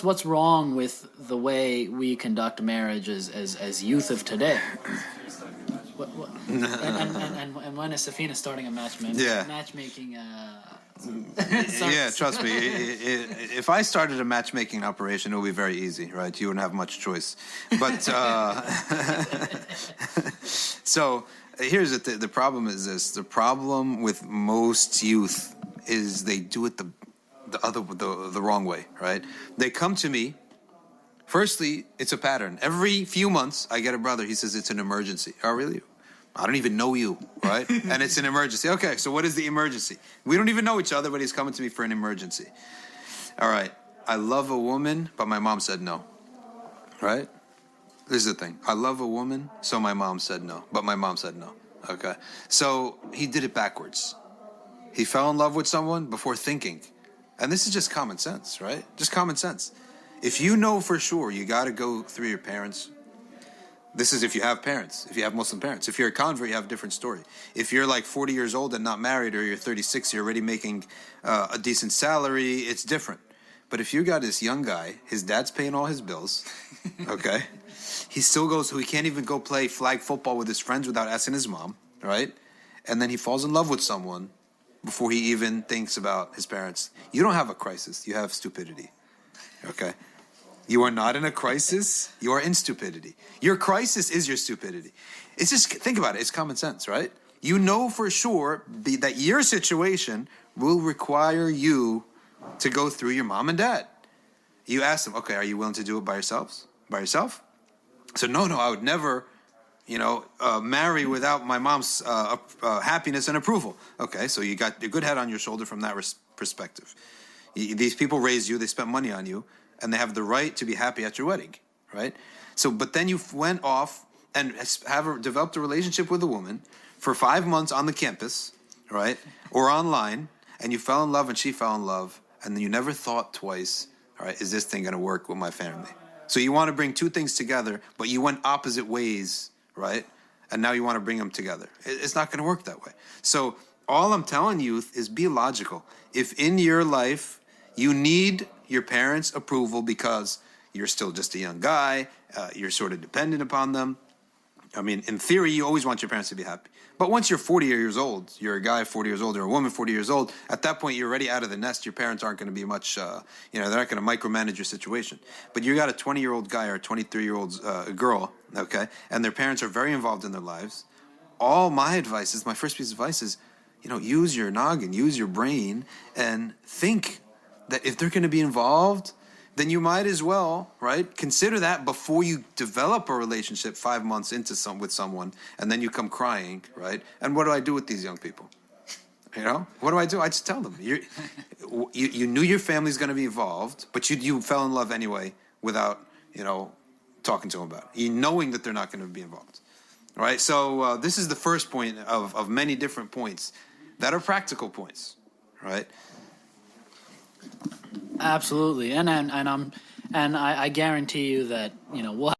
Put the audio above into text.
what's wrong with the way we conduct marriage as youth of today? What, and when is Safina starting a matchmaking? Yeah, trust me. If I started a matchmaking operation, it would be very easy, right? You wouldn't have much choice. But so here's the problem is this: the problem with most youth is they do it the wrong way, right? They come to me. Firstly, it's a pattern. Every few months, I get a brother. He says it's an emergency. Oh, really? I don't even know you, right? And it's an emergency. Okay, so what is the emergency? We don't even know each other, but he's coming to me for an emergency. All right, I love a woman, but my mom said no, right? This is the thing. I love a woman, so my mom said no, but my mom said no. Okay, so he did it backwards. He fell in love with someone before thinking. And this is just common sense, right? Just common sense. If you know for sure you got to go through your parents. This is if you have parents, if you have Muslim parents. If you're a convert, you have a different story. If you're like 40 years old and not married, or you're 36, you're already making a decent salary, it's different. But if you got this young guy, his dad's paying all his bills, okay? He still goes, he can't even go play flag football with his friends without asking his mom, right? And then he falls in love with someone before he even thinks about his parents. You don't have a crisis, you have stupidity, okay? You are not in a crisis, you are in stupidity. Your crisis is your stupidity. It's just, think about it, it's common sense, right? You know for sure that your situation will require you to go through your mom and dad. You ask them, okay, are you willing to do it by yourselves? By yourself? So no, I would never, marry without my mom's happiness and approval. Okay, so you got a good head on your shoulder from that perspective. These people raised you, they spent money on you, and they have the right to be happy at your wedding, right? So, but then you went off and developed a relationship with a woman for 5 months on the campus, right? Or online, and you fell in love and she fell in love, and then you never thought twice, all right, is this thing gonna work with my family? So you wanna bring two things together, but you went opposite ways, right? And now you wanna bring them together. It's not gonna work that way. So all I'm telling you is be logical. If in your life you need your parents' approval because you're still just a young guy, you're sort of dependent upon them. I mean, in theory, you always want your parents to be happy. But once you're 40 years old, you're a guy 40 years old or a woman 40 years old, at that point, you're already out of the nest. Your parents aren't going to be much, they're not going to micromanage your situation. But you got a 20-year-old guy or a 23-year-old girl, okay, and their parents are very involved in their lives. All my first piece of advice is, use your noggin, use your brain, and think that if they're going to be involved, then you might as well, right, consider that before you develop a relationship 5 months with someone, and then you come crying, right? And what do I do with these young people? What do? I just tell them. You knew your family's going to be involved, but you fell in love anyway without, talking to them about it, knowing that they're not going to be involved, right? So this is the first point of many different points that are practical points, right? Absolutely, and I guarantee you that we'll